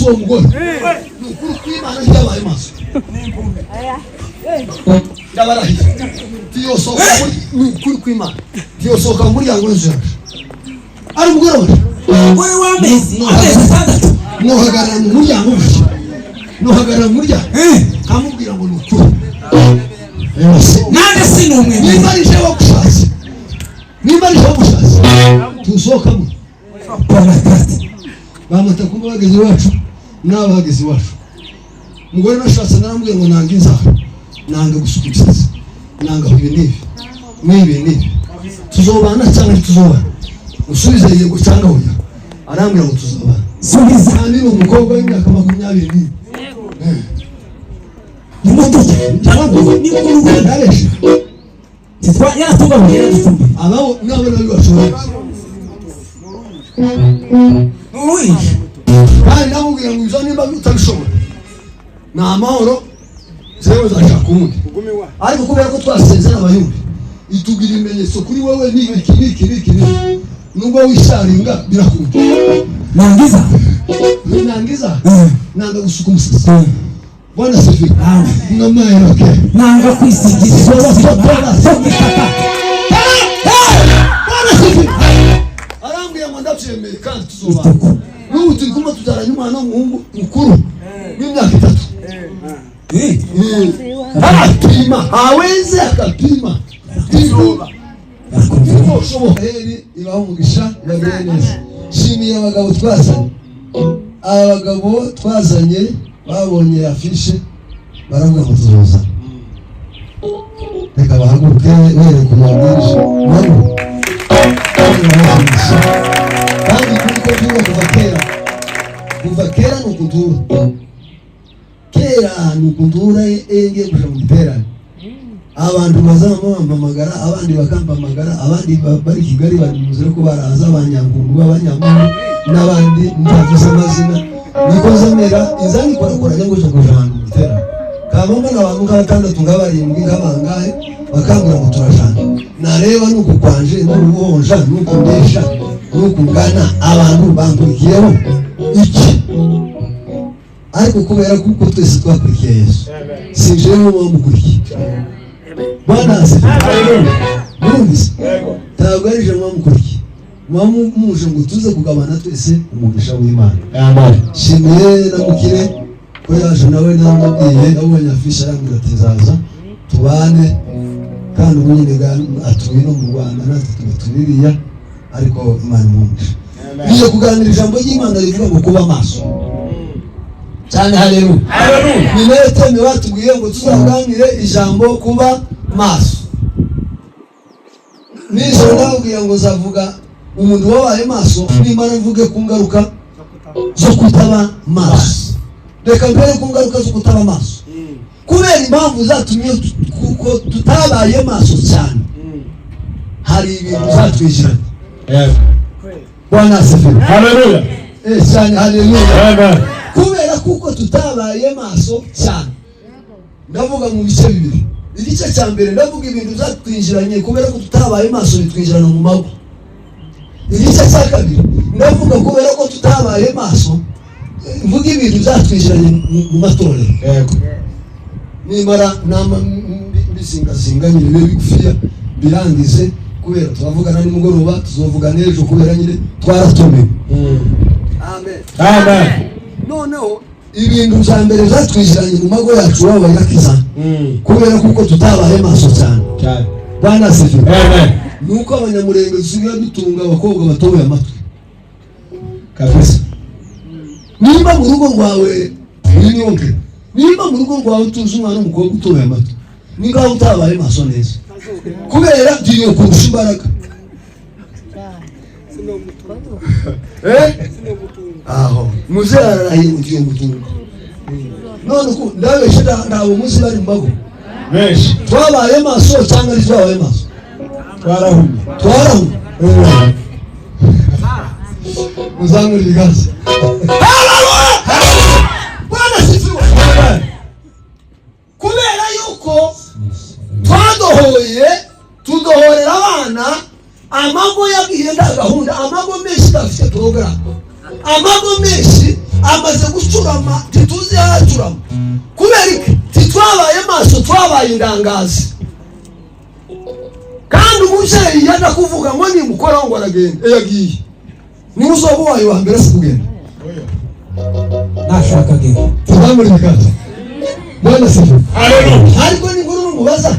uwo mugore nukuri kw'Imana ryabaye maso ndabarahiye tiyosoka nukuri kw'Imana tiyosoka muri yango nzira ari umugore umugore w'amezi 6 nohagarara mu muryango nohagarara mu muryango kamubwira ngo nukuri nande sinumwe niba ari je wakushatse tuzokamo bamata kuba bageze iwacu n'abahageze iwacu umugore nashatse naramubwiye ngo nanga inzara nanga gusuka imisatsi nanga ibi tuzobana cyangwa tuzobana usubize yego cyangwa oya arambwira ngo tuzobana subiza kandi ni umukobwa w'imyaka 20 ni muto ni mukuru ndaresha titwa yaratunga mbere dutumbi abo nabo bashobora kandi namubwira ngo izo nimba utabishobora ni amahoro zewe zashaka undi ariko kubera ko twasezera abayumbi itugira ibimenyetso kuri wowe n'iki nubwo wisharinga birakunda nangiza nanga gusuka umusatsi bwana sefi namayeroke nanga kwisigiza bwana sefi arambwiye ngo ndabyemeye kandi tuzobana n'ubu turi kumwe tutaranye umwana w'umuhungu mukuru w'imyaka 3 arapima aweze akapima heri ibaho umugisha bagire neza shimiye abagabo twazanye babonye afishe baravuga ngo tuzoza reka bahaguruke bereka umwabwirije nabo kandi kuko tuba kuva kera nukuntura enge kuja mu giterane abantu bazampamagara abandi bakampamagara abandi bari Kigali bari muzere ko baraza abanyangungu abanyamuru n'abandi ndavuze amazina nikoze mera izani korakora ngo cyo kujana mu giterane kabamba n'abantu nk'abatandatu ng'abarindwi ng'abangahe bakambura ngo turajana nareba nuko kwanje n'uruhonja nuko ndesha nuko ngana abantu bankurikiyeho iki ariko kubera kuko twese twakurikiye Yesu sinjeho mukurikiye Bwana Murumvise ntabwo ari je mukurikiye muje ngo tuze kugabana twese umugisha w'Imana amen shimiye namukire ko yaje nawe namubwiye abonye afisha arambwira ati zaza tubane kandi ubunyine atuye no mu Rwanda natwe tubiriya ariko Imana umugisha niyo kuganira ijambo ry'Imana rivuga ngo kuba maso cyane haleluya ninete batubwiye ngo tuzaganire ijambo kuba maso nizo ndabwiye ngo zavuga umuntu wabaye maso nimba navuge ku ngaruka zo kutaba maso reka mbere ku ngaruka zo kutaba maso kubera impamvu zatumye kuko tutabaye maso cyane hari ibintu zatwijiranye Bwana asifiwe haleluya cyane haleluya amen kubera kuko tutabaye maso cyane ndavuga mu bice bibiri igice cya mbere ndavuga ibintu zatwinjiranye kubera ko tutabaye maso bitwinjirana mu mago igice cya kabiri ndavuga kubera ko tutabaye maso mvuga ibintu zatwinjiranye mu matorero yego nimara nama bisingasinga nyine bigufiya birangize kubera turavugana nimugoroba tuzovuga n'ejo kubera nyine twaratumiwe amen noneho ibintu bya mbere zatwishyiranye mu mago yacu waba yakiza kubera kuko tutabaye maso cyane Bwana asifiwe nuko abanyamurenge dusigaye dutunga abakobwa batoboye amatwi kabisa niba mu rugo rwawe n'iyonke niba mu rugo rwawe tuzi umwana w'umukobwa utoboye amatwi ni ngaho utabaye maso neza kubera tugiye kurusha imbaraga aho muzararahiye mugiye gutunga none ko ndabeshe nabo munsi bari mu mago benshi twabaye maso cyangwa ari twabaye maso twarahumye muzamuri bigaze Bwana sifiwe kubera yuko tudohorera abana amago yagiye nda gahunda amago menshi afite program amago menshi amaze gucurama tituzi yaracurama kubera iki titwabaye maso twabaye indangazi kandi umubyeyi yenda kuvuga ngo nimukoraho ngo aragenda yagiye ni uzoba wayo wa mbere kugenda nashaka genda tuzamuri bikaza bwana sifu haleluya ariko ni nguru mubaza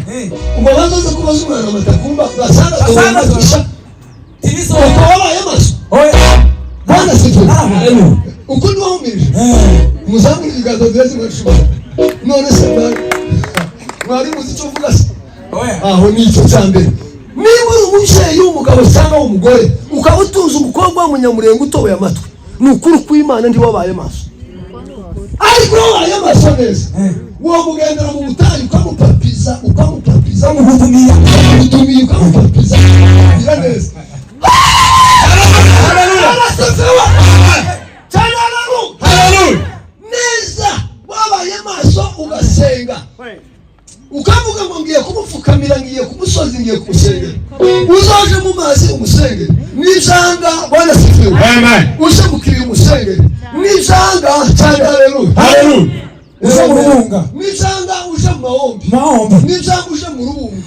umubaza zo kubaza umwana matakumba basanga tubisha tibiso wabaye maso bwana sifu haleluya uko ni wahumirije muzamuri bikaza byeze mwashuma none se mwari muzico vuga se aho ni icyo cyambere niba uri umubyeyi w'umugabo cyangwa w'umugore ukaba utunze umukobwa w'umunyamurenge utoboye amatwi ni ukuri kw'Imana ndi wabaye maso ariko wabaye maso neza uwo mugendera mu butayu ukamupapiza ukamutumiya ukamupapiza gira neza haleluya neza wabaye maso ugasenga ukavuga ngo ngiye kumupfukamira ngiye kumusozi ngiye kumusengera uzoje mu mazi umusengere nijanga bwana sifiwe amen uje mukiri umusengere nijanga cyane haleluya uje mu rubunga nijanga uje mu mahombi nijanga uje mu rubunga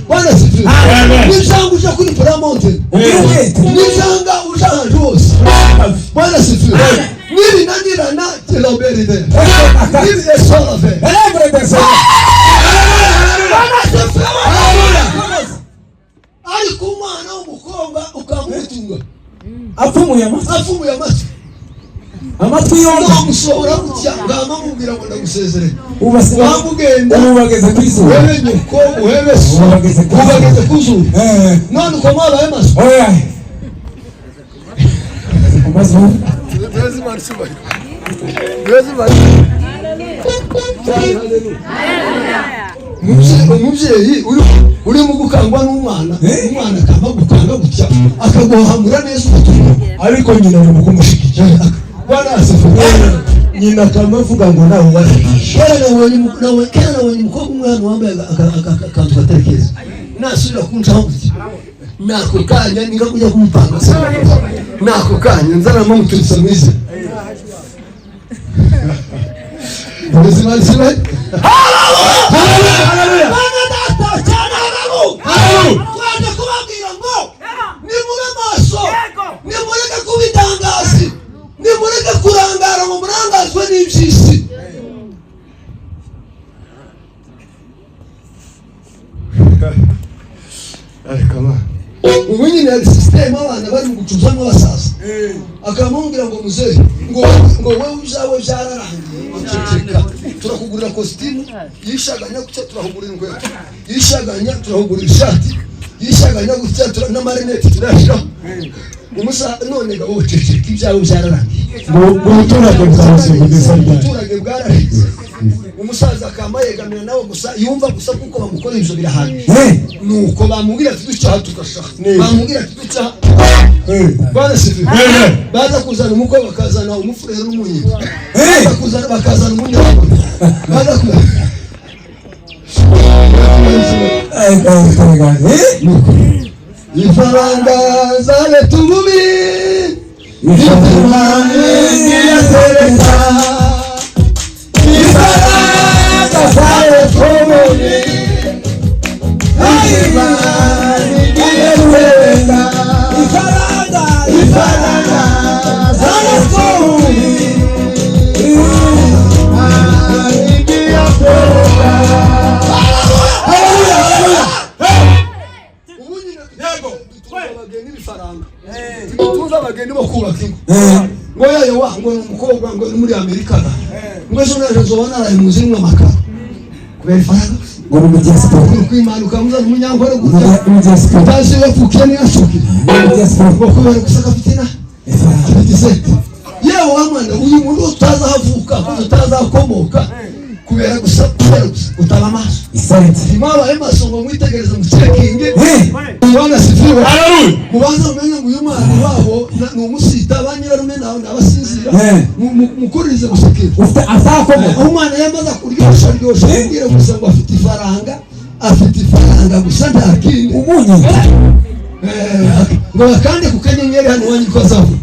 bwana sifiwe amen nijanga uje kuri Paramount nijanga uje ahantu hose bwana sifiwe nibi nanirana teloberide nibi esola ve ariko umwana w'umukobwa ukamutunga apfumuye amatwi yose amusohora gutya ngamamubwira ngo ndagusezere wamugenda ubageze kwizuru wewe nyuko wewe so ubageze kuzuru none uko mwabaye maso umubyeyi uri mu gukangwa n'umwana umwana akaba gukanga gutya akaguhamura neza ubutumwa ariko nyina ari mu kumushikira bwana asifu nyina akamuvuga ngo nawe wafikisha kera nabonye umukobwa umwana wambaye akantu katerekeza nasubira kuncaho gutya nako kanya ninga kujya kumupanga nako kanya nzarama muturutsa mwiza ubuzima bwiza haleluya bana data cyane haleluya twaje kubabwira ngo nimube maso nimureke kubitangazi nimureke kurangara ngo murangazwe n'ibyisi ariko ubu nyine hari system abana bari mu gucuzamo abasaza akamubwira ngo muzehe ngo wowe uzawe byararangiye uceceka turakugurira costume yishaganya gutya turahugurira inkweto yishaganya turahugurira ishati yishaganya gutya n'amarinete turashira umusa none ngo uceceka ibyawe byararangiye uturage bwarahise umusaza akamayegamiye nawe gusa yumva gusa kuko bamukora ibyo birahagije nuko bamubwira ati ducyaha tugashaka bamubwira ati ducyaha bana sifi baza kuzana umukwe bakazana umufurero n'umunyina bakazana umunyabwo baza ifaranga zale tumubi ifaranga yasereka ifaranga zale tumubi ifaranga zale tumubi tuza abageni bo kubaka ingo ngo yayo wa ngo umukobwa ngo muri Amerika ngo ejo naje nzobona ari mu zimwe amakara kubera ifaranga ngo mu diaspora kwimanuka muzana umunyankore gutya utazi wapfukiye ni ashuki ngo kubera gusaka fitina yewe wamwana uyu muntu utaza havuka utazakomoka kubera gusa utaba maso isaretse imaba emaso ngo mwitegereze mu checking ubona sifiwe haleluya mubanza umenye ngo uyu mwana wabo ni umusita banyirarume nawe nabasinzira mukurize gusekera azakomoka umwana yamaze kuryoshya kubwira gusa ngo afite ifaranga gusa nta kindi umunyi ngo kandi ku kanyenyeri hano wanyiko zavu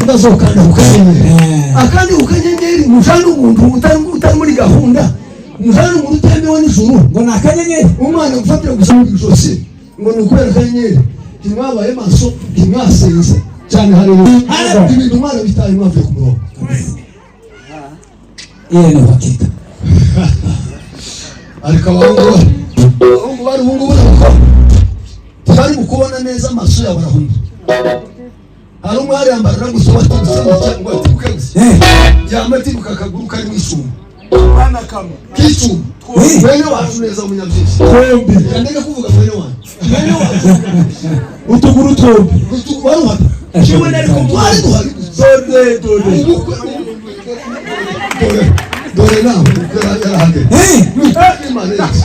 bazokanda ukanyenyeri akandi ukanyenyeri mujana umuntu utari muri gahunda mujana umuntu utemewe n'ijuru ngo nakanyenyeri umwana gufatira gusanga ijosi ngo nukubera kanyenyeri timwabaye maso timwasenze cyane hari ibintu umwana bitaye mwavuye ku murongo ni hakika ariko abahungu bari ubungubu nako bari mukubona neza amaso yawe arahumba hari umwari yambarira gusoma tumusanga cyangwa atuke gusa yamatibuka akaguru kari mu isuma bana kama kicuma mwene wacu neza umunyabyinshi twembi yandega kuvuga mwene wacu utuguru twombi waruha kimwe nariko mwari duhari dore nawe yarahage imanezi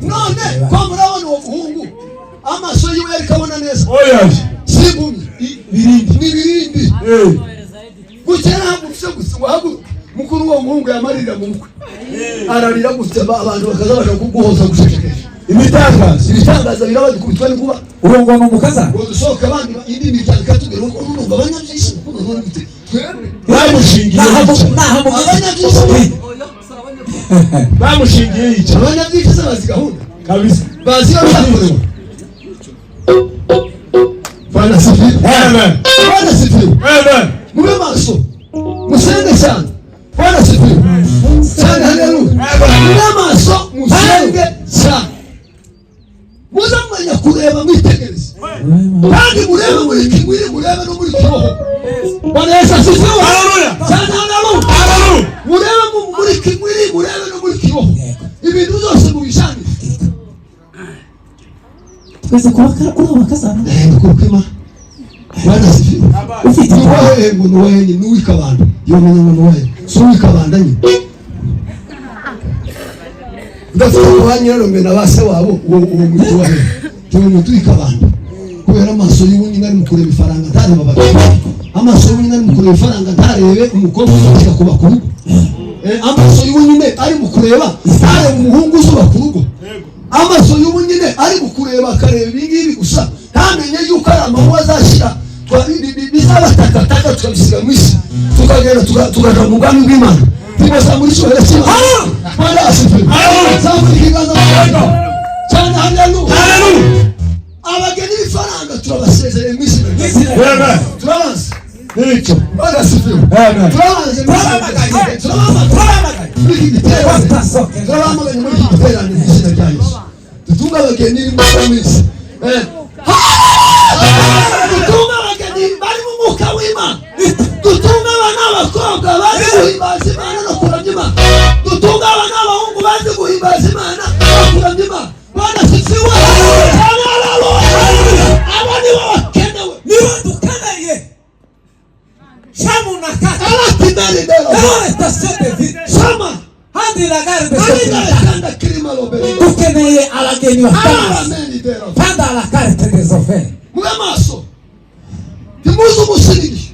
none ko murabona uwo muhungu amaso yiwe yari kabona neza sibumye birindi gukera hagutse gusa wahagu mukuru wo muhungu yamarira mu mukwe ararira gutse abantu bakaza baje kuguhoza gushekesha ibitangaza birabazi kubitwa ni kuba urongo n'umukaza ngo dusohoke abandi indi miryango ikatubwira ko n'ubwo abanyabyinshi kuno gute bamushingiye bamushingiye yica abanyabyinshi bazi gahunda kabisa bazi yo byakorewe Bwana sifiwe Bwana sifiwe mube maso musenge cyane Bwana sifiwe cyane haleluya mube maso musenge cyane muzamanya kureba mwitegereze kandi murebe muri kimwiri murebe no muri kiroho Bwana Yesu asifiwe haleluya cyane haleluya murebe muri kimwiri murebe no muri kiroho ibintu byose mubishane twese kubakara kuri abakazana kurukima Bwana sifiwe ufite wahe ngo nuwahe ni wikabanda yomenya ngo nuwahe so wikabanda nyine ndafite kubanyero mena base wabo uwo mutu wahe cyo mutu wikabanda kubera amaso y'ubundi ngari mukureba ifaranga ntareba bagabo amaso y'ubundi ngari mukureba ifaranga ntarebe umukobwa ushaka kuba ku rugo amaso y'ubundi ari mukureba ntarebe umuhungu uzuba ku rugo amaso y'ubundi ari mukureba akareba ibingibi gusa ntamenye yuko ari amahwa azashira bizabatakataka tukabisiga mu isi tukagenda tugaja mu bwami bw'Imana tugaza muri cyo hera cyane Bwana asifiwe zamuri kiganza cyane haleluya abageni b'ifaranga turabasezereye mu isi turabazi nicyo Bwana asifiwe turabazi turabamagaye muri iki giterane mu izina rya Yesu dutunga abageni mu isi dutunga abageni bari mu mwuka w'Imana dutunga abana b'abakobwa bazi guhimbaza Imana no kuramya Imana dutunga abana b'abahungu bazi guhimbaza Imana no kuramya Imana Bwana asifiwe abo nibo bakenewe niba dukeneye shamu na kaka arakimeridero station de vie sama handi la gare de kanda kirima loberi dukeneye abageni bafana aramenidero panda la carte des offertes mube maso timuzi umusiriki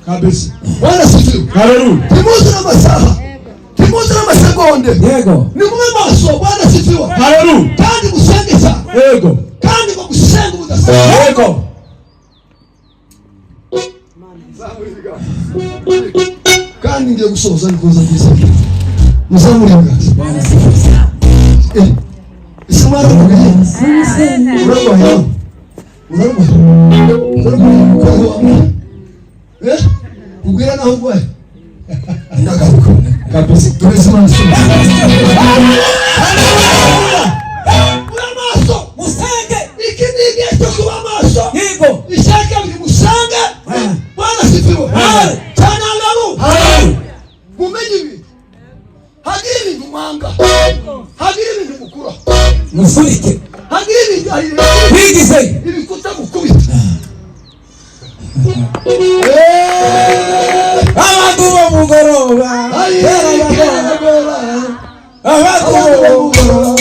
kabisa Bwana asifiwe haleluya timuzi n'amasaha timuzi n'amasegonde yego ni mube maso Bwana asifiwe haleluya kandi musenge cyane yego kandi ngo gusenga ubudasenga yego kandi ngiye gusoza nikoza byiza muzamuringaza Bwana asifiwe isimara kubiye uragwaya ubwira naho ugwaye ndagaruka kabisa turese maso maso musenge iki ni igihe cyo kuba maso yego ishaka bimusange Bwana asifiwe cyane haleluya mumenye ibintu hagira ibintu mwanga hagira ibintu mukura musurike hagira ibintu wigize ibikuta gukubita abantu b'umugoroba abantu b'umugoroba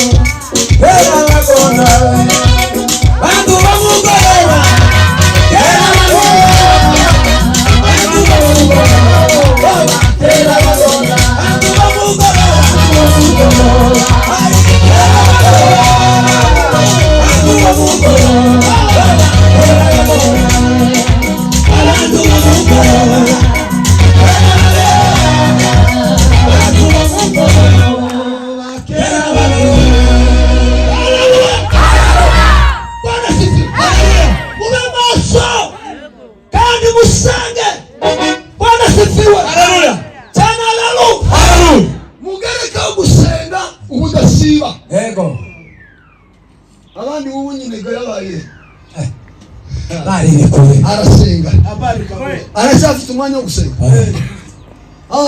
aracyafite umwanya wo gusenga.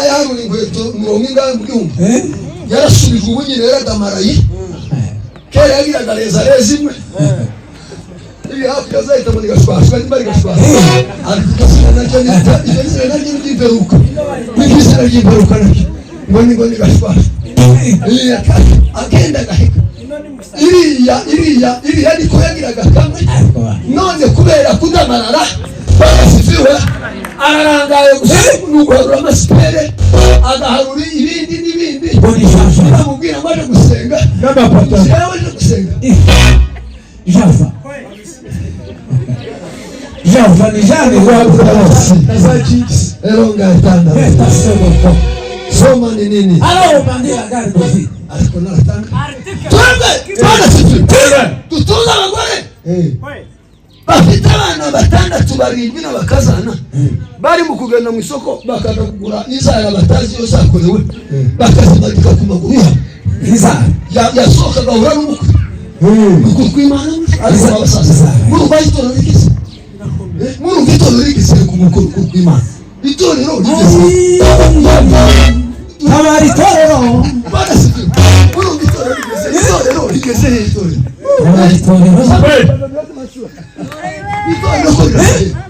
Yaruni inkweto 70 mu byumba yarasubijwe ubu nyine yaragamaraye kera yagiraga reza imwe ili hapo kazaita muri gashwashwa ni bari gashwashwa ariko kasina nacyo ni nacyo n'imperuka n'ikisera y'imperuka nacyo ngo ni gashwashwa agenda gaheka iriya niko yagiraga kamwe none kubera kudamarara bagasifiwe ararangaye gusa n'uguharura amasipere agaharura ibindi n'ibindi amubwira ngo aje gusenga aje gusenga Java ni jani wabudawasi eronga itanda soma ni nini alo bandira gari dofi ariko naratanga tutunga abagore bafite abana batandatu barindwi n'abakazana bari mu kugenda mu isoko bakaza kugura inzara batazi yo zakorewe bakazimanika ku maguru yasohoka agahura n'umukwe ukuri kw'Imana ariko abasaza murumva itorero rigeze murumva itorero rigeze ku mukuru kw'Imana itorero rigeze abari itorero barasize murumva itorero rigeze itorero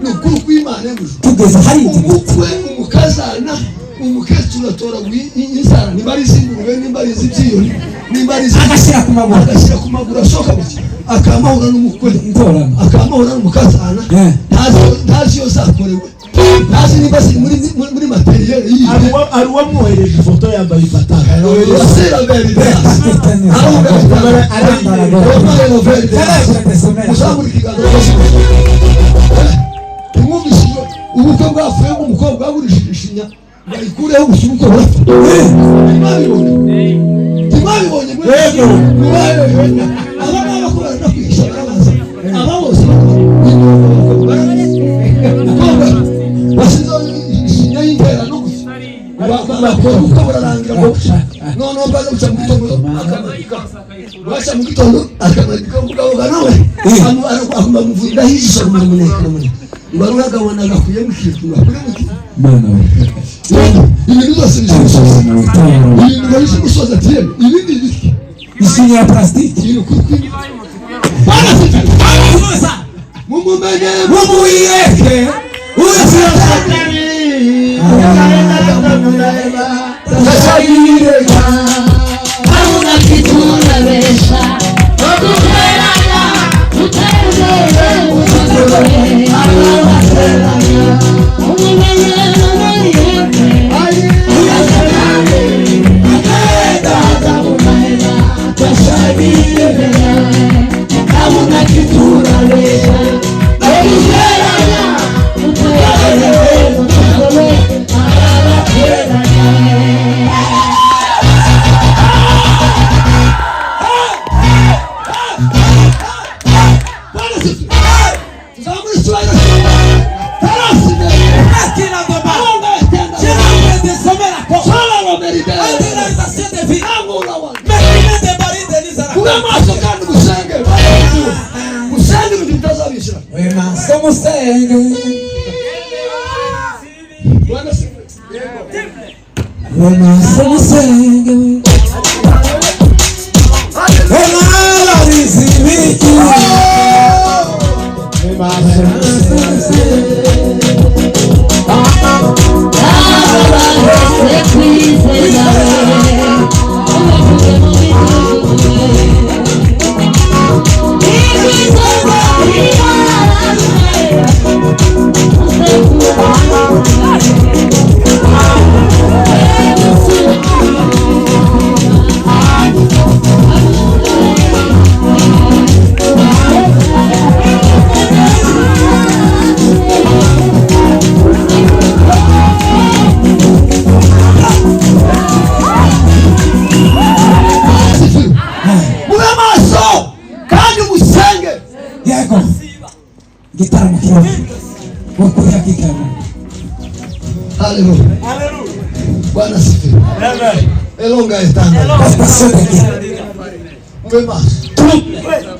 n'ukuri kw'Imana tugeze hari umukwe umukazana umukecuru atora inzara nimba ari iz'ingurube nimba ari iz'ibyiyoni nimba ari agashyira ku maguru asohoka gutya akamahura n'umukwe akamahura n'umukazana ntazi iyo zakorewe ntazi nimba ziri muri materiyeri yiwe ari uwamwohereje ifoto yambaye ifataka wasera muzamura ikiganza tumwumvishije ubukwe bwavuye mu mukobwa wagurishije ishinya bayikureho gusa uko burapfa timabibonye aba ngaba ko barana kwigisha barabaza aba bose basize ishinya y'interano gusa bakora uko burarangira ngo noneho baza guca mu gitondo baca mu gitondo akamadika umugabo nawe akamuvuriraho ijisho kumumuneka Baruna gabana gakuye mukirwa kuri mukirwa ibintu byose bishoboka ibintu bari gusoza tiye ibindi biki isinya plastic ibintu kuki mumumenye mumuyeke urasatani tashabireka hamuna kituna besha okuterana utezere utezere Bwana sifiwe. Elonga itanga. Mwema.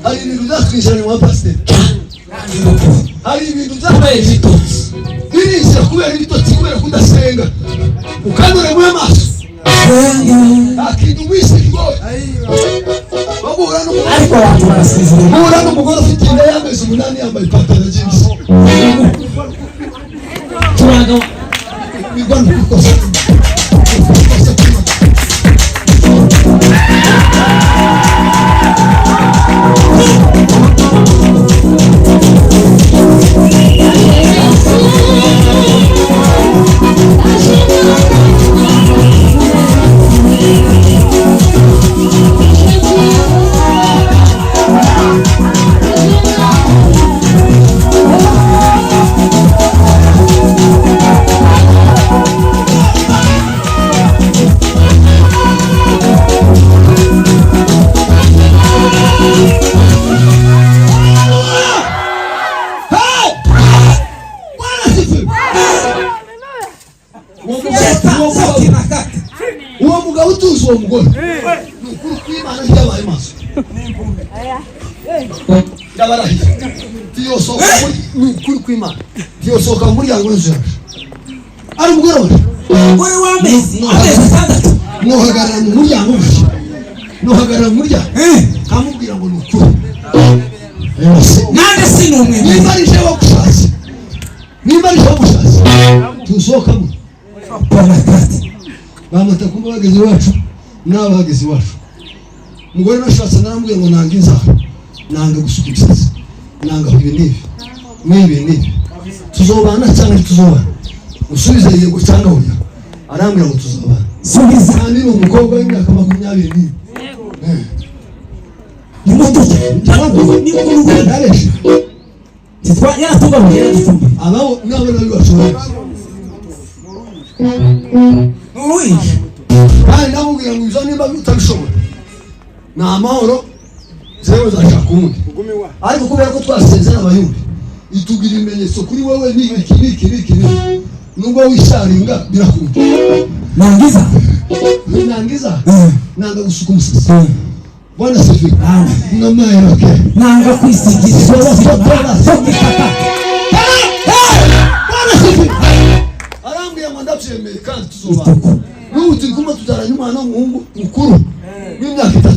Hari ibintu byakwishyura mu pastor. Hari ibintu byabaye bitotsi. kudasenga ukanure mu maso akintu wise kigoye bagura no ariko abantu barasizira bagura no mugore ufite inda y'amezi 8 yambaye ipantaro jeans turaga bigwana kukosa uwo mugabo utuzi uwo mugore nukuri kw'Imana ryabaye maso ndabarahiye tiyosoka nukuri kw'Imana tiyosoka mu muryango w'inzu yacu ari umugore w'amezi 6 nohagarara mu muryango gusa nohagarara mu muryango kamubwira ngo nukuri nande sinumwe niba ari jewe gushatse tusohokamo bamata kumba bageze iwacu n'abageze iwacu umugore nashatse narambwiye ngo nanga inzara nanga gusuka imisatsi nanga ibi n'ibi tuzobana cyangwa tuzobana usubize yego cyangwa oya arambwira ngo tuzobana subiza kandi ni umukobwa w'imyaka 22 imodoka ni kuri ndaresha titwa yaratuga mu yera dufumbi abao nabo nabo bashobora uyi kandi namubwira ngo uza nimba utabishobora ni amahoro zewe zashaka undi ariko kubera ko twasezera abayumbi itugira ibimenyetso kuri wowe n'iki nubwo wisharinga birakunda nangiza nanga gusuka umusatsi bwana sefi namaye okay nanga kwisigiza bwana sefi arambwiye ngo ndabyemeye kandi tuzobana n'ubu turi kumwe tutaranye umwana w'umuhungu mukuru w'imyaka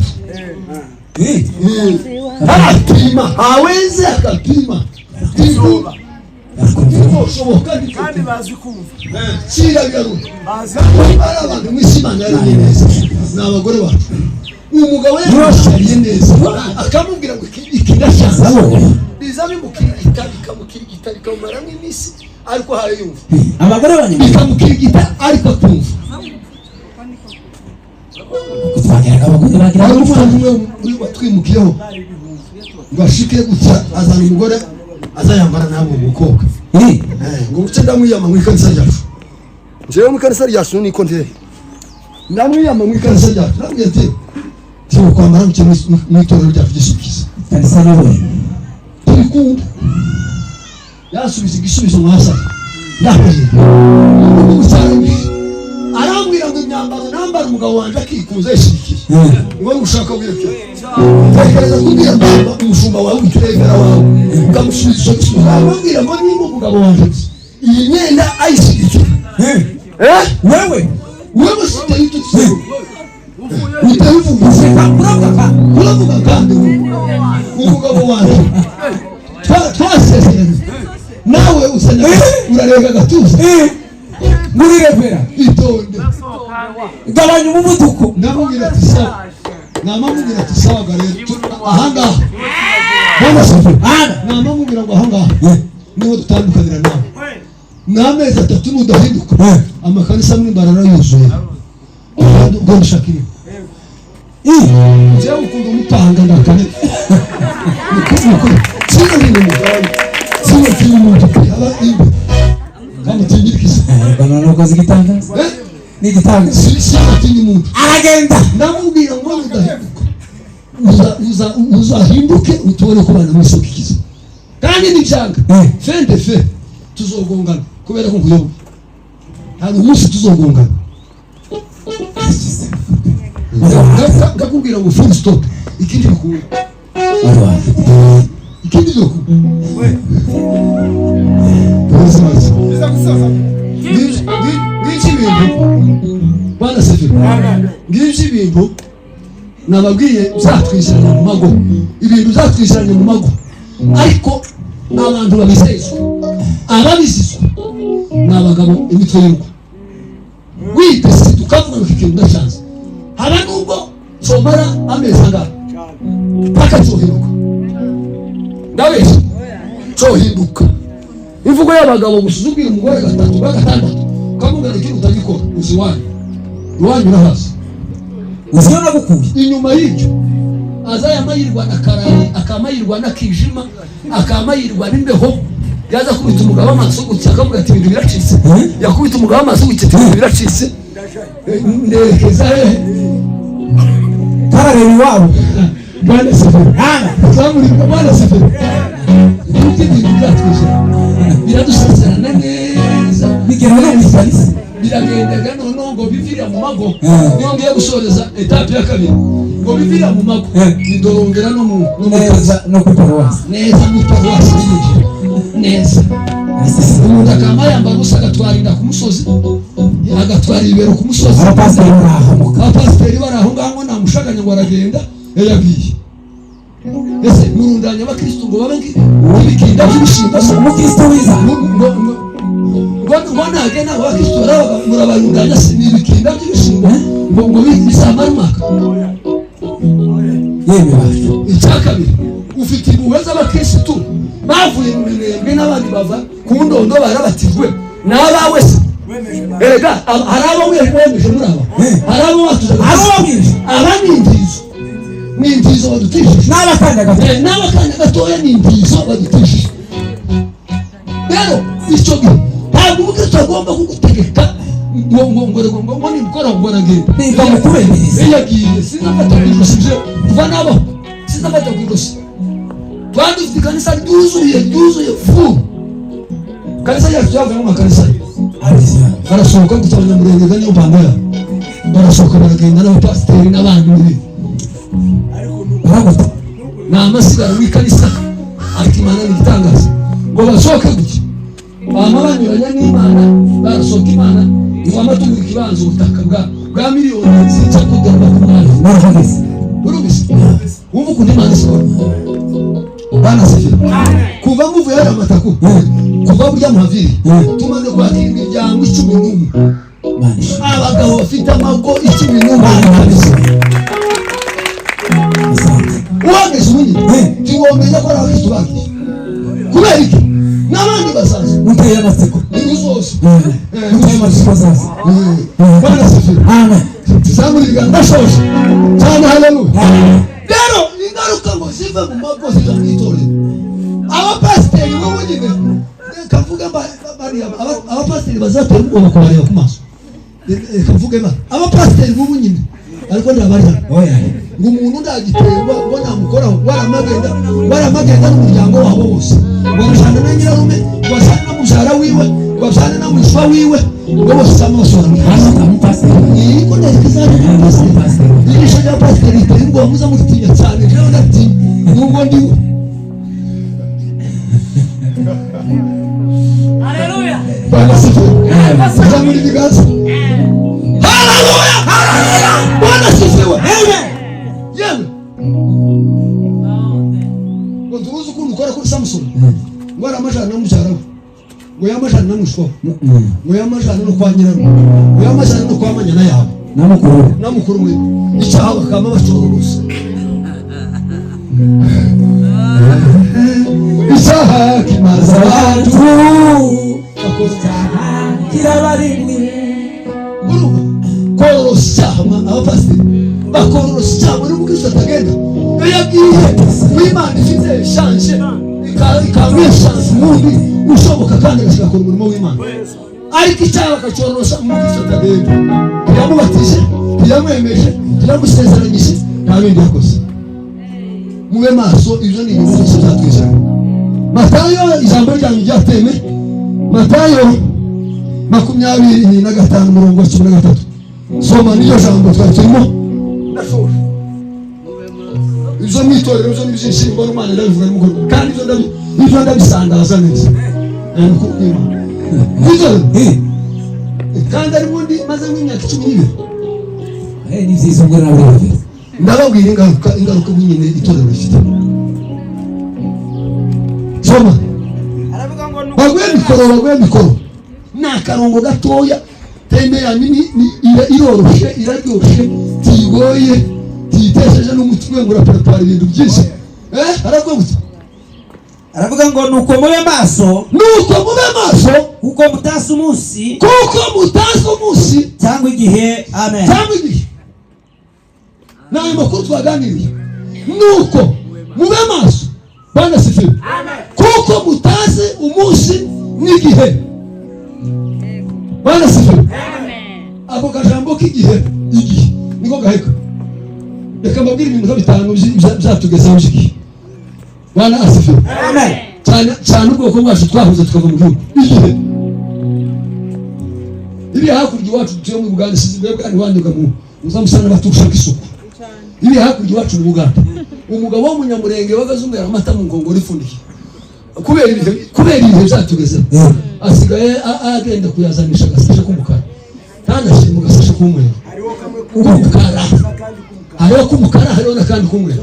3 arapima haweze akapima tiroba shoboka kandi bazi kumva kira byaru ari abantu mw'Imana yari neza n'abagore bacu umugabo yashariye neza akamubwira ngo ikidashaza biza bimukirigita bikamara nk'imisi ariko harayumva abagore banye bikamukirigita ariko akumva kutwagera abagore bagira umuvandimwe uri watwimukiyeho ngo ashike gutya azana umugore azayambara nabo umukobwa ngo uce ndamwiyama mu ikanisa ryacu jewe mu ikanisa ryacu niko nteye ndamwiyama mu ikanisa ryacu ndamwiye ati cyo kwambara mu itorero ryacu gisubiza kanisa nawe turikunda yasubiza igisubizo mwasa ndahoye arambwira ngo imyambaro nambara umugabo wanje akikuza yishikiye ngo ushaka wireke tekereza kubwira umushumba wawe uturevera wawe ukamusubiza arambwira ngo niba umugabo wanje iyi myenda ayishikiye wewe sitari tutse utabivuze kuravuga kandi umugabo wanje twasezeranye nawe usanya urarega gatuza muri revera itonde gabanya umuvuduko namubwira ati sawa namubwira ati sawa gare ahangaha bwana sefu namubwira ngo ahangaha niho dutandukanira nawe n'amezi 3 nudahinduka amakanisa amwe mbarara yuzuye ngo ndashakire jewe ukunda umupanga ndakane sino ni umugabo sino umuntu aba imbe kandi tinyirikisa bana nokoze gitangaza ni gitangaza sino umuntu aragenda ndamubwira ngo udahinduka uzahinduke utubone kubana mu isoko ikiza kandi nibyanga fende fe tuzogongana kubera ko nkuyoboye hari umunsi tuzogongana ndakubwira ngo full stop ikindi bikura ikindi bikura ibintu nababwiye uzatwishyiranye mu mago, ibintu uzatwishyiranye mu mago, ariko abantu babisezwa, ababizizwa ni abagabo imitwe y'urugo. Witese tukavuga ngo ikintu ndashanze, haba nubwo somara amezi angana paka cyohinduka, ndabeshya cyohinduka. Imvugo y'abagabo gusuzugura umugore gatatu gatandatu ukamubwira ikintu utagikora uzi iwanyu urahazi uziona gukuye inyuma y'ibyo azayamayirwa na karayi, akamayirwa na kijima, akamayirwa n'imbeho. Yaza kubita umugabo amaso gutya akavuga ati ibintu biracitse, yakubita umugabo amaso gutya ati ibintu biracitse, ndekeza karareba iwabo Bwana Seferi zamurika Bwana Seferi ibintu byatwishe biradusezerana neza bigera no kwisalisa biragendaga noneho ngo bivira mu mago. Niyo ngiye gusoreza etape ya kabiri ngo bivira mu mago bidorongera no mu neza no kuparuwasi neza mu paruwasi neza. Umuntu akaba yambara ubusa agatwara inda ku musozi, agatwara ibero ku musozi, abapasiteri bari aho ngaho namushaganya ngo aragenda yagiye. Ese murundanya abakristo ngo babe ibikinda by'ibishimbo se umukristo wiza ngo nagenda abakristo murabarundanya se ibikinda by'ibishimbo ngo bisamara umwaka. yeme bacu Icya kabiri, ufite impuhwe z'abakristo bavuye mu mirembe n'abandi bava ku ndondo barabatijwe n'abawe se. Erega hari abo wemeje muri aba, hari abo batuze, abo bamwije aba ni intizo badutishije, n'abakanya gatoya ni intizo badutishije. Rero icyo gihe ntabwo umukristo agomba kugutegeka ngo nibikora ngo aragenda niba mukubereza yagiye. Sinafata ku ijosi byo kuva nabaho, sinafata ku ijosi. Twandi ufite kanisa ryuzuye fu. Kanisa yacu yavuye mu makanisa barasohoka gusa abanyamurenge niyo mpamvu yabo, barasohoka baragenda n'abapasiteri n'abandi baraguta ni amasigara w'ikanisa. Ariko Imana ni igitangaza ngo basohoke gutya bama banyuranya n'Imana, barasohoka Imana iwamatunga ikibanza ubutaka bwa miliyoni zica kugera makumyabiri. barahageze Urubise wumva ukuntu Imana isikora Bwana Seferi kuva muvuye hariya amataku kuva burya muhaviri tumaze kwakira imiryango 11 abagabo bafite amago 11 uwageze ubunyine ntiwomenya ko ari abakristo bagiye kubera iki n'abandi basaza muteye amatsiko inzu zose muteye amatsiko zaza Bwana Seferi amen tuzamurira ndashoje cyane. Haleluya. Rero ingaruka ngo zive mu mago zija mu itorero. Abapasiteri bo bunyine kavuga abapasiteri bazatera ubwoba kubareba ku maso. Kavuga abapasiteri bo bunyine ariko ndabari oya ngo umuntu ndagiterwa ngo namukoraho waramagenda n'umuryango wabo wose, wabashana na nyirarume, wabashana na mubyara wiwe, wabashana na mwishwa wiwe, ngo bose amasobanuro niko ndazikizana n'abapasiteri. Igisha ry'abapasiteri riteye ubwoba muza mutinya cyane, rero ndatinya nubwo ndiwe. Haleluya. Bwana Seferi zamuri bigaza. Haleluya. Bwana Seferi amen. Yewe ngo tuzi ukuntu ukora kuri Samson ngo aramajana na mubyara we, ngo yamajana na mwishwa, ngo yamajana no kwa nyirarume, ngo yamajana no kwa manyana yabo namukuru we icyaha bakama bacoro gusa. Icyaha kimaze abantu kirabarimwe korosya abapasiteri bakorosya muri mukristo atagenda. Iyo yagiye w'Imana ifite chance ikamwe chance mubi ushoboka kandi agashaka umurimo w'Imana, ariko icyaha bakacorosha umukristo atagenda. Yamubatije, yamwemeje, yamusezeranyije, nta bindi yakoze. Mube maso, ibyo ni ibintu byose byatwishyura. Matayo ijambo ryanyu ryateme, Matayo 25:13. Soma niyo jambo twaturimo ndashoje. Izo mwitorero izo nibishimbo n'Imana ndabivuga n'umugore kandi ibyo ndabisandaza neza. Nuko Imana kandi ari mundi maze nk'imyaka 12 Ni vyiza ngo nawe. Ndababwira ingaruka nyine itorero rifite. Soma. Bagwe mikoro. Nakarongo gatoya. Teme ya nini iroroshe iraryoshe tigoye titesheje n'umutwe ngo prepare ibintu byinshi. Aravuga ngo nuko mube maso kuko mutasi umunsi cyangwa igihe. Amen. Cyangwa igihe. Nawe makuru twaganiriye. Nuko mube maso. Bwana sifiwe. Amen. Kuko mutasi umunsi n'igihe. Bwana sifiwe. Amen. Ako kajambo k'igihe niko gaheka. Reka mbabwire ibintu bitanu byatugezeho igihe. Bwana asifiwe. Amen. Cyane ubwoko bwacu twahuze tukava mu gihugu. Igihe. Ibi hakurya iwacu tuyo mu Uganda sizibwe bwani wanduga mu uzamusana batushaka isuku. Ibi hakurya iwacu mu Uganda. Umugabo w'umunyamurenge bagazumera amata mu ngongoro ifundiye. Kubera ibihe byatugezeho. Asigaye agenda kuyazanisha gasashe k'umukara. Tanashye mu gasashe k'umweru. Umukara. Hariho k'umukara hariho nakandi k'umweru.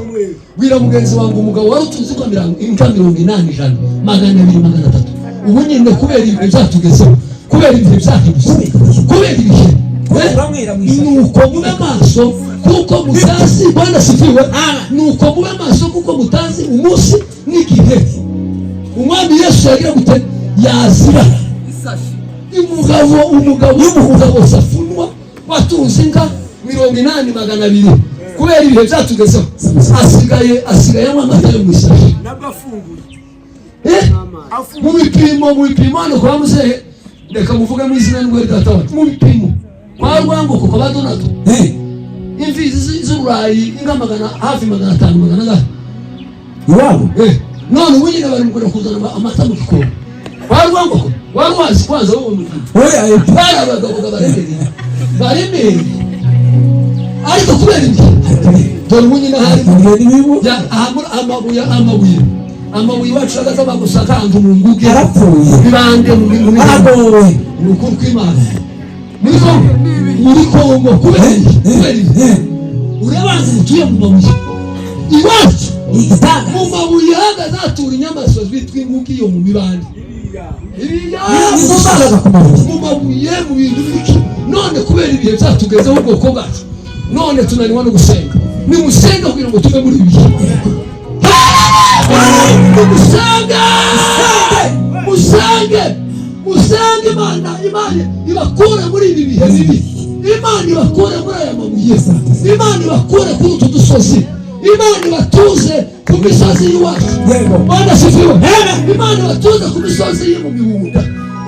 Bwira mugenzi wangu umugabo wari utuzi kwa 80 ijana 200 300. Ubu nyine kubera ibihe byatugezeho. Kubera ibihe byahindutse. Kubera ibihe. Nuko mube maso kuko mutazi. Bwana sifiwe. Nuko mube maso kuko mutazi umunsi n'igihe. Umwami Yesu yagira gute yazira. Umugabo safunwa watunze inka 80 kubera ibihe byatugezeho. Asigaye amata yo mwisashi. Mu bipimo no kwa muzehe. Reka muvuge mu izina n'ingwe data wacu. Mu bipimo kwa Rwango kuko badonato. Imfizi z'Uburayi inga hafi 500 Iwabo. None ubunyine bari mukora kuzana amata mu gikoma. Kwa Rwango warwazi kwanza wowe mu gikoma. Oya para abagabo baremeye. Ariko kubera iki? Dore ubunyine hari amabuye wacu agaza bagusaka antu mu nguge. Yarapfuye. Bibande mu bintu aragowe. Nuko kw'Imana. Muri Kongo kubera iki? Urabanza mutuye mu mabuye. Iwacu igitanga mu mabuye hagazatura inyamaswa bitwa inguki yo mu mibande. Mu mabuye mu bintu biki. None kubera ibihe byatugezeho ubwoko bwacu. None tunaniwa no gusenga. Ni musenga kugira ngo tuve muri ibihe. Musange Imana ibakure muri ibi bihe bibi. Imana ibakure muri aya mabuye. Imana ibakure kuri utu dusozi. Imana ibatuze ku misozi y'iwacu. Bwana sifiwe. Imana ibatuze ku misozi yo mu Bihunda.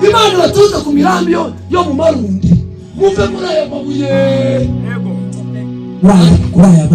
Imana ibatuze ku mirambi yo mu Marundi. Muve muri aya mabuye. Kuraya